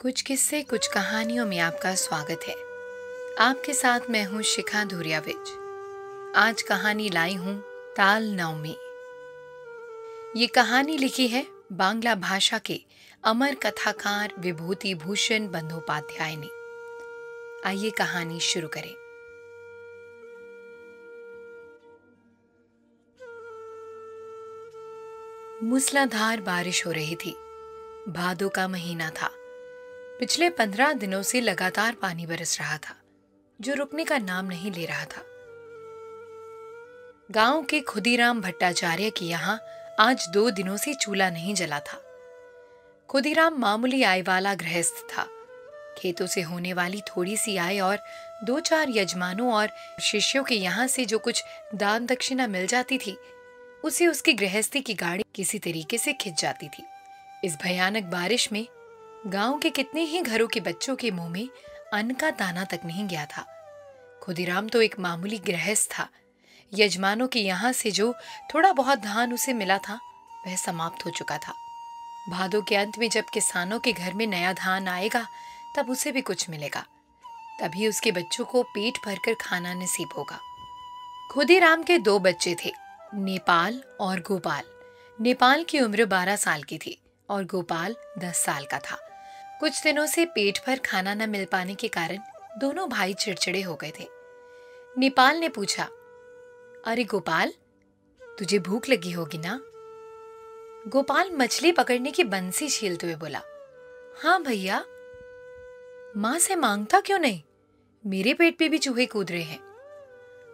कुछ किस्से कुछ कहानियों में आपका स्वागत है। आपके साथ मैं हूं शिखा धुरियाविज। आज कहानी लाई हूं ताल नवमी। ये कहानी लिखी है बांग्ला भाषा के अमर कथाकार विभूति भूषण बंदोपाध्याय ने। आइए कहानी शुरू करें। मूसलाधार बारिश हो रही थी। भादों का महीना था। पिछले 15 दिनों से लगातार पानी बरस रहा था, जो रुकने का नाम नहीं ले रहा था। गांव के खुदीराम भट्टाचार्य के यहाँ आज 2 दिनों से चूल्हा नहीं जला था। खुदीराम मामूली आय वाला गृहस्थ था। खेतों से होने वाली थोड़ी सी आय और 2-4 यजमानों और शिष्यों के यहाँ से जो कुछ दान दक्षिणा मिल जाती थी, उसे उसकी गृहस्थी की गाड़ी किसी तरीके से खिंच जाती थी। इस भयानक बारिश में गांव के कितने ही घरों के बच्चों के मुंह में अन्न का दाना तक नहीं गया था। खुदीराम तो एक मामूली गृहस्थ था। यजमानों के यहाँ से जो थोड़ा बहुत धान उसे मिला था, वह समाप्त हो चुका था। भादों के अंत में जब किसानों के घर में नया धान आएगा, तब उसे भी कुछ मिलेगा। तभी उसके बच्चों को पेट भरकर खाना नसीब होगा। खुदीराम के 2 बच्चे थे, नेपाल और गोपाल। नेपाल की उम्र 12 साल की थी और गोपाल 10 साल का था। कुछ दिनों से पेट भर खाना न मिल पाने के कारण दोनों भाई चिड़चिड़े हो गए थे। नेपाल ने पूछा, अरे गोपाल, तुझे भूख लगी होगी ना? गोपाल मछली पकड़ने की बंसी छीलते हुए बोला, हाँ भैया। माँ से मांगता क्यों नहीं? मेरे पेट पे भी चूहे कूद रहे हैं।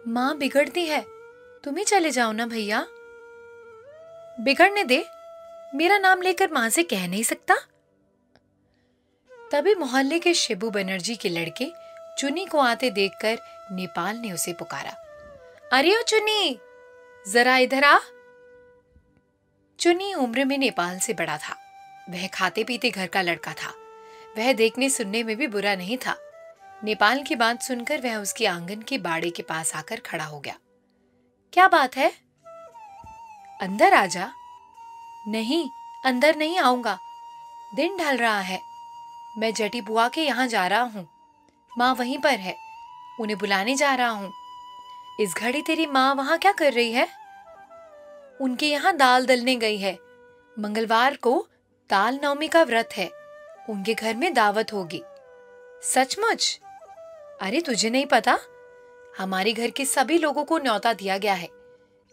माँ बिगड़ती है, तुम ही चले जाओ ना भैया। बिगड़ने दे, मेरा नाम लेकर माँ से कह नहीं सकता? तभी मोहल्ले के शिबू बनर्जी के लड़के चुनी को आते देखकर नेपाल ने उसे पुकारा, अरे ओ चुनी, जरा इधर आ। चुनी उम्र में नेपाल से बड़ा था। वह खाते पीते घर का लड़का था। वह देखने सुनने में भी बुरा नहीं था। नेपाल की बात सुनकर वह उसके आंगन के बाड़े के पास आकर खड़ा हो गया। क्या बात है? अंदर आ जा। नहीं, अंदर नहीं आऊंगा। दिन ढल रहा है। मैं जटी बुआ के यहाँ जा रहा हूँ। माँ वहीं पर है, उन्हें बुलाने जा रहा हूँ। इस घड़ी तेरी माँ वहां क्या कर रही है? उनके यहाँ दाल दलने गई है। मंगलवार को ताल नवमी का व्रत है। उनके घर में दावत होगी। सचमुच? अरे तुझे नहीं पता? हमारे घर के सभी लोगों को न्योता दिया गया है।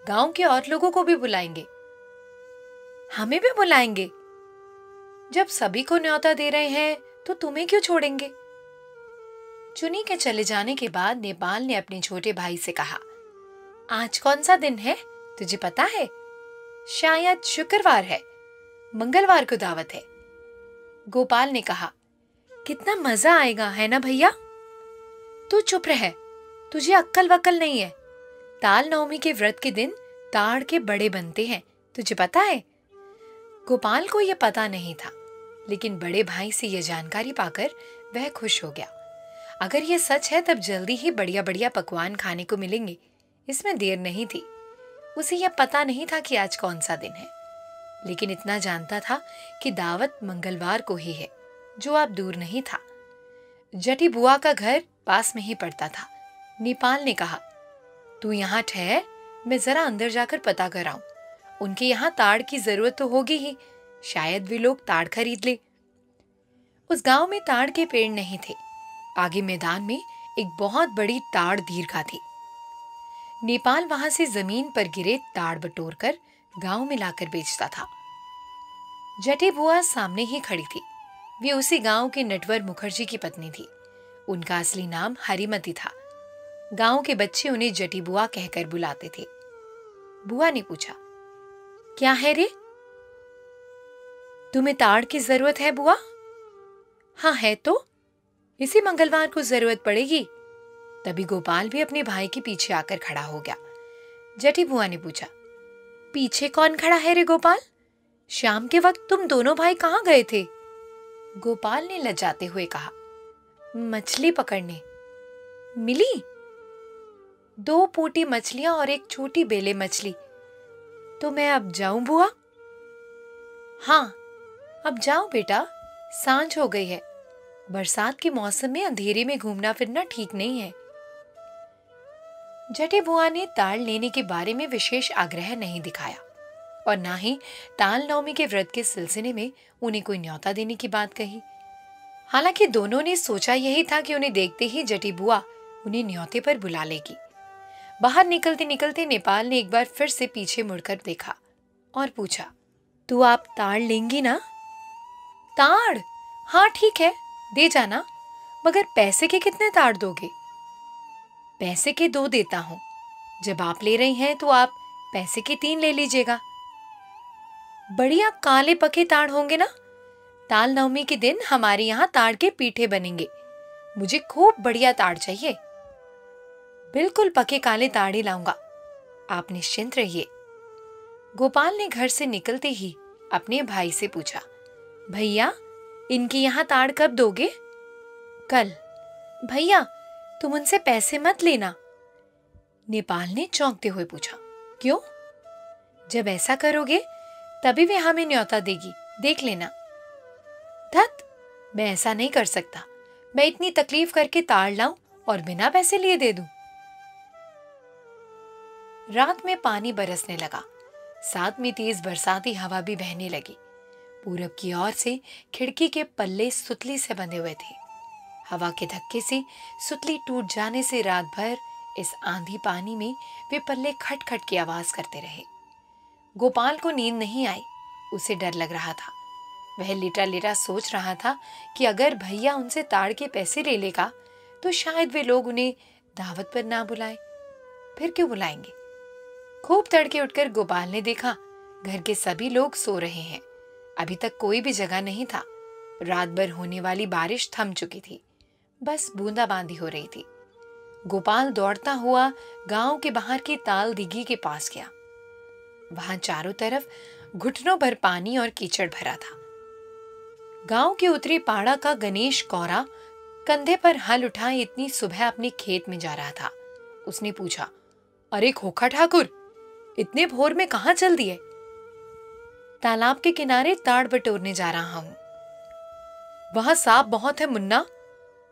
गांव के और लोगों को भी बुलाएंगे। हमें भी बुलाएंगे? जब सभी को न्योता दे रहे हैं तो तुम्हें क्यों छोड़ेंगे? चुनी के चले जाने के बाद नेपाल ने अपने छोटे भाई से कहा, आज कौन सा दिन है तुझे पता है? शायद शुक्रवार है। मंगलवार को दावत है। गोपाल ने कहा, कितना मजा आएगा, है ना भैया? तू चुप रह, तुझे अक्कल वक्कल नहीं है। ताल नवमी के व्रत के दिन ताड़ के बड़े बनते हैं, तुझे पता है? गोपाल को यह पता नहीं था, लेकिन बड़े भाई से यह जानकारी पाकर वह खुश हो गया। अगर यह सच है तब जल्दी ही बढ़िया बढ़िया पकवान खाने को मिलेंगे। इसमें देर नहीं थी। उसे यह पता नहीं था कि आज कौन सा दिन है, लेकिन इतना जानता था कि दावत मंगलवार को ही है, जो अब दूर नहीं था। जटी बुआ का घर पास में ही पड़ता था। नेपाल ने कहा, तू यहाँ ठहर, मैं जरा अंदर जाकर पता कर आऊं। उनके यहाँ ताड़ की जरूरत तो होगी ही, शायद वे लोग ताड़ खरीद ले। उस गांव में ताड़ के पेड़ नहीं थे। आगे मैदान में एक बहुत बड़ी ताड़ दीर्घा थी। नेपाल वहां से जमीन पर गिरे ताड़ बटोरकर गांव में लाकर बेचता था। जटी बुआ सामने ही खड़ी थी। वे उसी गांव के नटवर मुखर्जी की पत्नी थी। उनका असली नाम हरिमती था। गांव के बच्चे उन्हें जटी बुआ कहकर बुलाते थे। बुआ ने पूछा, क्या है रे? तुम्हें ताड़ की जरूरत है बुआ? हाँ है तो, इसी मंगलवार को जरूरत पड़ेगी। तभी गोपाल भी अपने भाई के पीछे आकर खड़ा हो गया। जटी बुआ ने पूछा, पीछे कौन खड़ा है रे गोपाल? शाम के वक्त तुम दोनों भाई कहाँ गए थे? गोपाल ने लजाते हुए कहा, मछली पकड़ने। मिली? 2 पोटी मछलियां और एक छोटी बेले मछली। तो मैं अब जाऊं बुआ? हाँ, अब जाओ बेटा, सांझ हो गई है। बरसात के मौसम में अंधेरे में घूमना फिरना ठीक नहीं है। जटी बुआ ने ताड़ लेने के बारे में विशेष आग्रह नहीं दिखाया और ना ही ताल नवमी के व्रत के सिलसिले में उन्हें कोई न्योता देने की बात कही। हालांकि दोनों ने सोचा यही था कि उन्हें देखते ही जटी बुआ उन्हें न्योते पर बुला लेगी। बाहर निकलते निकलते नेपाल ने एक बार फिर से पीछे मुड़कर देखा और पूछा, तू आप ताड़ लेंगी ना? ताड़? हाँ ठीक है, दे जाना, मगर पैसे के कितने ताड़ दोगे? पैसे के 2 देता हूं। जब आप ले रही हैं तो आप पैसे के 3 ले लीजिएगा। बढ़िया काले पके ताड़ होंगे ना? ताल नवमी के दिन हमारे यहाँ ताड़ के पीठे बनेंगे। मुझे खूब बढ़िया ताड़ चाहिए। बिल्कुल पके काले ताड़ ही लाऊंगा, आप निश्चिंत रहिए। गोपाल ने घर से निकलते ही अपने भाई से पूछा, भैया इनके यहाँ ताड़ कब दोगे? कल। भैया तुम उनसे पैसे मत लेना। नेपाल ने चौंकते हुए पूछा, क्यों? जब ऐसा करोगे तभी वे हमें न्योता देगी, देख लेना। धत, मैं ऐसा नहीं कर सकता। मैं इतनी तकलीफ करके ताड़ लाऊं और बिना पैसे लिए दे दूं। रात में पानी बरसने लगा, साथ में तेज बरसाती हवा भी बहने लगी। पूरब की ओर से खिड़की के पल्ले सुतली से बंधे हुए थे। हवा के धक्के से सुतली टूट जाने से रात भर इस आंधी पानी में वे पल्ले खट खट की आवाज करते रहे। गोपाल को नींद नहीं आई, उसे डर लग रहा था। वह लेटा लेटा सोच रहा था कि अगर भैया उनसे ताड़ के पैसे ले लेगा तो शायद वे लोग उन्हें दावत पर ना बुलाएं। फिर क्यों बुलाएंगे? खूब तड़के उठकर गोपाल ने देखा घर के सभी लोग सो रहे हैं। अभी तक कोई भी जगह नहीं था। रात भर होने वाली बारिश थम चुकी थी, बस बूंदाबांदी हो रही थी। गोपाल दौड़ता हुआ गांव के बाहर की ताल दिघी के पास गया। वहां चारों तरफ घुटनों भर पानी और कीचड़ भरा था। गांव के उत्तरी पाड़ा का गणेश कौरा कंधे पर हल उठाए इतनी सुबह अपने खेत में जा रहा था। उसने पूछा, अरे खोखा ठाकुर, इतने भोर में कहां चल दिए? तालाब के किनारे ताड़ बटोरने जा रहा हूं। वहां सांप बहुत है मुन्ना,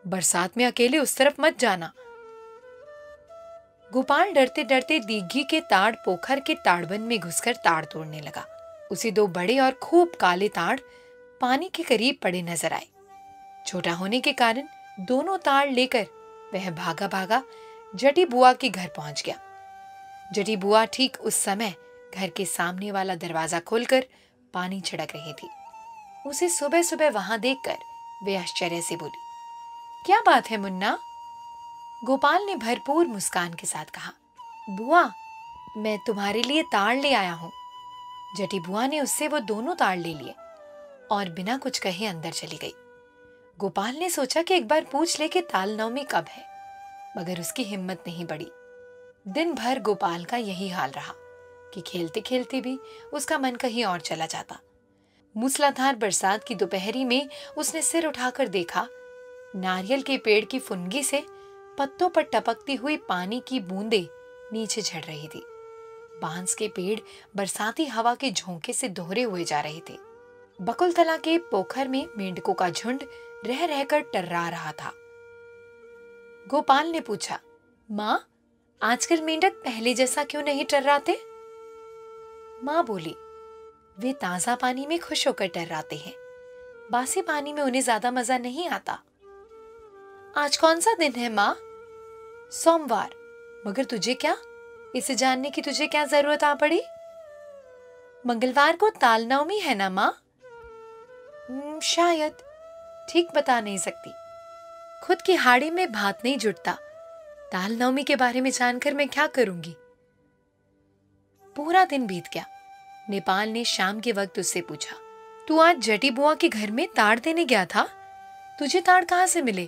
बरसात में अकेले उस तरफ मत जाना। गोपाल डरते डरते दीघी के ताड़ पोखर के ताड़बन में घुसकर ताड़ तोड़ने लगा। उसे 2 बड़े और खूब काले ताड़ पानी के करीब पड़े नजर आए। छोटा होने के कारण दोनों ताड़ लेकर वह भागा भागा जटी बुआ के घर पहुंच गया। जटी बुआ ठीक उस समय घर के सामने वाला दरवाजा खोलकर पानी छिड़क रही थी। उसे सुबह सुबह वहां देखकर वे आश्चर्य से बोली, क्या बात है मुन्ना? गोपाल ने भरपूर मुस्कान के साथ कहा, बुआ मैं तुम्हारे लिए ताड़ ले आया हूं। जटी बुआ ने उससे वो दोनों ताड़ ले लिए और बिना कुछ कहे अंदर चली गई। गोपाल ने सोचा कि एक बार पूछ ले कि ताल नवमी कब है, मगर उसकी हिम्मत नहीं बढ़ी। दिन भर गोपाल का यही हाल रहा कि खेलते खेलते भी उसका मन कहीं और चला जाता। मूसलाधार बरसात की दोपहरी में उसने सिर उठाकर देखा, नारियल के पेड़ की फुनगी से पत्तों पर टपकती हुई पानी की बूंदें नीचे झड़ रही थी। बांस के पेड़ बरसाती हवा के झोंके से दोहरे हुए जा रहे थे। बकुलतला के पोखर में मेंढकों का झुंड रह रहकर टर्रा रहा था। गोपाल ने पूछा, माँ आजकल मेंढक पहले जैसा क्यों नहीं टर्राते? माँ बोली, वे ताजा पानी में खुश होकर टर्राते हैं, बासी पानी में उन्हें ज्यादा मजा नहीं आता। आज कौन सा दिन है माँ? सोमवार। मगर तुझे क्या, इसे जानने की तुझे क्या जरूरत आ पड़ी? मंगलवार को ताल नवमी है ना माँ? शायद, ठीक बता नहीं सकती। खुद की हाड़ी में भात नहीं जुटता। ताल नवमी के बारे में जानकर मैं क्या करूंगी? पूरा दिन बीत गया। नेपाल ने शाम के वक्त उससे पूछा, तू आज जटी बुआ के घर में ताड़ देने गया था? तुझे ताड़ कहाँ से मिले?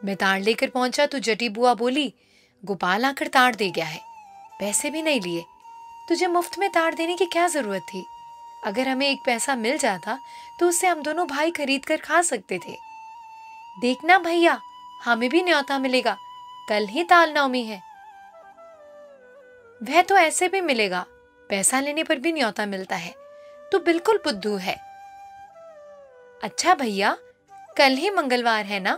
मैं ताड़ लेकर पहुंचा तो जटी बुआ बोली, गोपाल आकर ताड़ दे गया है, पैसे भी नहीं लिए। तुझे मुफ्त में ताड़ देने की क्या जरूरत थी? अगर हमें 1 पैसा मिल जाता तो उससे हम दोनों भाई खरीद कर खा सकते थे। देखना भैया, हमें भी न्योता मिलेगा, कल ही ताल नवमी है। वह तो ऐसे भी मिलेगा, पैसा लेने पर भी न्योता मिलता है। तू बिल्कुल बुद्धू है। अच्छा भैया, कल ही मंगलवार है ना।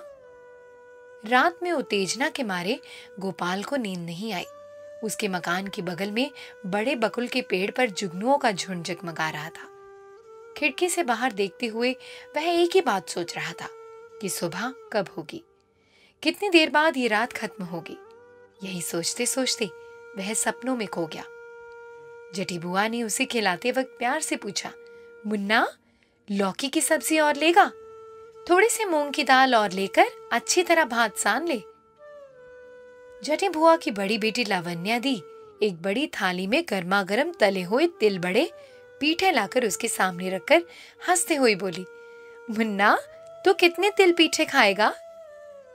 रात में उत्तेजना के मारे गोपाल को नींद नहीं आई। उसके मकान के बगल में बड़े बकुल के पेड़ पर जुगनुओं का झुंड जगमगा रहा था। खिड़की से बाहर देखते हुए वह एक ही बात सोच रहा था कि सुबह कब होगी, कितनी देर बाद ये रात खत्म होगी। यही सोचते सोचते वह सपनों में खो गया। जटी बुआ ने उसे खिलाते वक्त प्यार से पूछा, मुन्ना, लौकी की सब्जी और लेगा? थोड़ी सी मूंग की दाल और लेकर अच्छी तरह भात सान ले। जटी बुआ की बड़ी बेटी लावण्या दी एक बड़ी थाली में गर्मा गर्म तले हुए तिल बड़े पीठे लाकर उसके सामने रखकर हंसते हुए बोली, मुन्ना, तू कितने तिल पीठे खाएगा?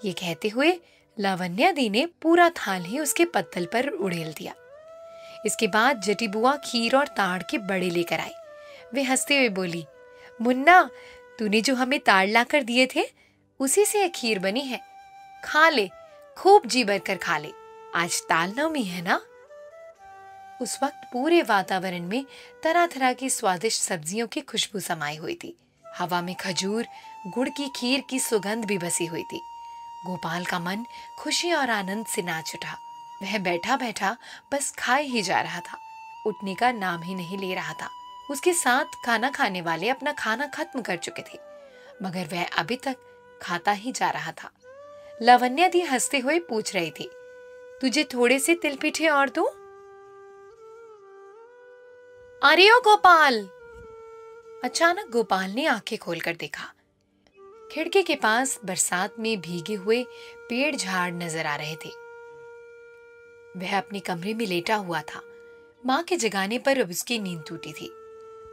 ये कहते हुए लावण्या दी ने पूरा थाल ही उसके पत्तल पर उड़ेल दिया। इसके बाद जटी बुआ खीर और ताड़ के बड़े लेकर आई। वे हंसते हुए बोली, मुन्ना, तूने जो हमें ताड़ लाकर दिए थे उसी से ये खीर बनी है, खा ले, खूब जी भरकर खा ले, आज ताल नवमी है ना। उस वक्त पूरे वातावरण में तरह तरह की स्वादिष्ट सब्जियों की खुशबू समाई हुई थी। हवा में खजूर, गुड़ की खीर की सुगंध भी बसी हुई थी। गोपाल का मन खुशी और आनंद से नाच उठा। वह बैठा बैठा बस खाए ही जा रहा था, उठने का नाम ही नहीं ले रहा था। उसके साथ खाना खाने वाले अपना खाना खत्म कर चुके थे, मगर वह अभी तक खाता ही जा रहा था। लावण्या दी हंसते हुए पूछ रही थी, तुझे थोड़े से तिल पीठे और दूं? अरे ओ गोपाल! अचानक गोपाल ने आंखें खोलकर देखा। खिड़की के पास बरसात में भीगे हुए पेड़ झाड़ नजर आ रहे थे। वह अपने कमरे में लेटा हुआ था। माँ के जगाने पर अब उसकी नींद टूटी थी।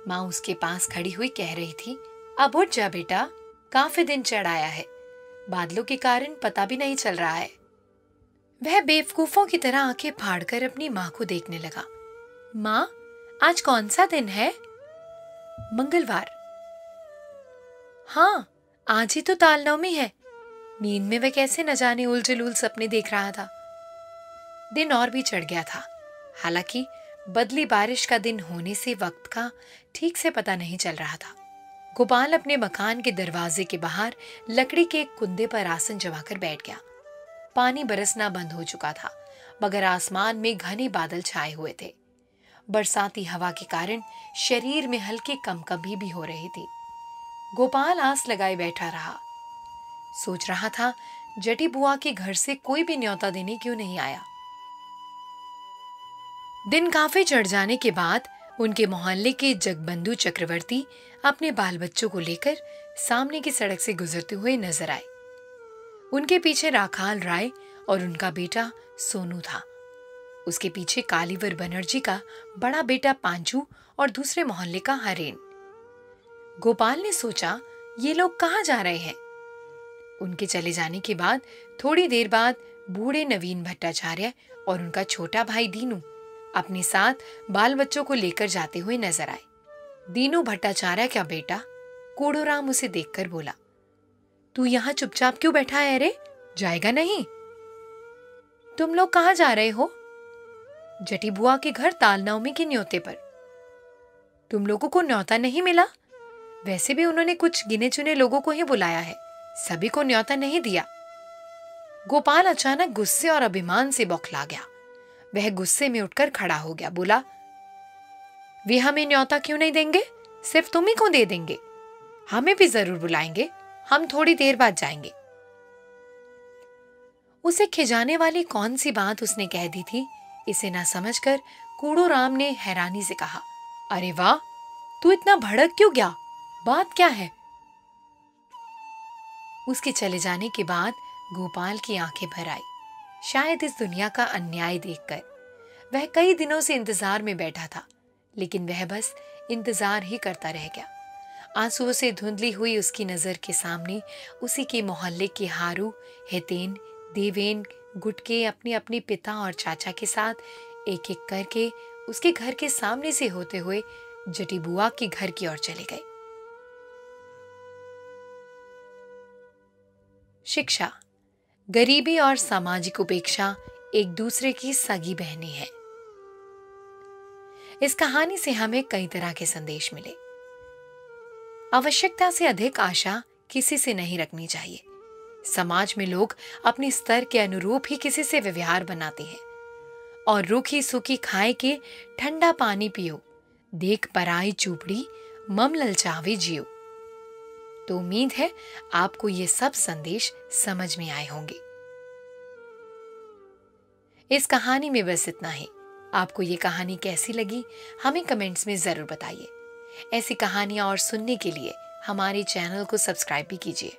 माँ उसके पास खड़ी हुई कह रही थी, अब उठ जा बेटा, काफी दिन चढ़ आया है, बादलों के कारण पता भी नहीं चल रहा है। वह बेवकूफों की तरह आंखें फाड़कर अपनी माँ को देखने लगा। माँ, आज कौन सा दिन है? मंगलवार। हाँ, आज ही तो ताल नवमी है। नींद में वह कैसे न जाने उलझुल सपने देख रहा था। दिन और भी चढ़ गया था। हालांकि बदली बारिश का दिन होने से वक्त का ठीक से पता नहीं चल रहा था। गोपाल अपने मकान के दरवाजे के बाहर लकड़ी के एक कुंदे पर आसन जमाकर बैठ गया। पानी बरसना बंद हो चुका था, मगर आसमान में घने बादल छाए हुए थे। बरसाती हवा के कारण शरीर में हल्की कंपकंपी भी हो रही थी। गोपाल आस लगाए बैठा रहा। सोच रहा था, जटी बुआ के घर से कोई भी न्योता देने क्यों नहीं आया। दिन काफी चढ़ जाने के बाद उनके मोहल्ले के जगबंधु चक्रवर्ती अपने बाल बच्चों को लेकर सामने की सड़क से गुजरते हुए नजर आए। उनके पीछे राखाल राय और उनका बेटा सोनू था। उसके पीछे कालीवर बनर्जी का बड़ा बेटा पांचू और दूसरे मोहल्ले का हरेन। गोपाल ने सोचा, ये लोग कहाँ जा रहे हैं? उनके चले जाने के बाद थोड़ी देर बाद बूढ़े नवीन भट्टाचार्य और उनका छोटा भाई दीनू अपने साथ बाल बच्चों को लेकर जाते हुए नजर आए। दीनू भट्टाचार्य का बेटा कूड़ोराम उसे देखकर बोला, तू यहाँ चुपचाप क्यों बैठा है रे? जाएगा नहीं? तुम लोग कहाँ जा रहे हो? जटी बुआ के घर ताल नवमी के न्योते पर। तुम लोगों को न्योता नहीं मिला? वैसे भी उन्होंने कुछ गिने चुने लोगों को ही बुलाया है, सभी को न्योता नहीं दिया। गोपाल अचानक गुस्से और अभिमान से बौखला गया। वह गुस्से में उठकर खड़ा हो गया, बोला, वे हमें न्योता क्यों नहीं देंगे? सिर्फ तुम ही को दे देंगे। हमें भी जरूर बुलाएंगे, हम थोड़ी देर बाद जाएंगे। उसे खिजाने वाली कौन सी बात उसने कह दी थी, इसे ना समझकर कूड़ोराम ने हैरानी से कहा, अरे वाह, तू इतना भड़क क्यों गया? बात क्या है? उसके चले जाने के बाद गोपाल की आंखें भर आई। शायद इस दुनिया का अन्याय देखकर वह कई दिनों से इंतजार में बैठा था, लेकिन वह बस इंतजार ही करता रह गया। आंसुओं से धुंधली हुई उसकी नजर के सामने उसी के मोहल्ले के हारू, हेतेन, देवेन, गुटके अपने अपने पिता और चाचा के साथ एक एक करके उसके घर के सामने से होते हुए जटी बुआ के घर की ओर चले गए। शिक्षा, गरीबी और सामाजिक उपेक्षा एक दूसरे की सगी बहनें हैं। इस कहानी से हमें कई तरह के संदेश मिले। आवश्यकता से अधिक आशा किसी से नहीं रखनी चाहिए। समाज में लोग अपने स्तर के अनुरूप ही किसी से व्यवहार बनाते हैं। और रूखी सूखी खाए के ठंडा पानी पियो, देख पराई चूपड़ी मम ललचावे जियो। तो उम्मीद है आपको ये सब संदेश समझ में आए होंगे। इस कहानी में बस इतना ही। आपको ये कहानी कैसी लगी हमें कमेंट्स में जरूर बताइए। ऐसी कहानियां और सुनने के लिए हमारे चैनल को सब्सक्राइब भी कीजिए।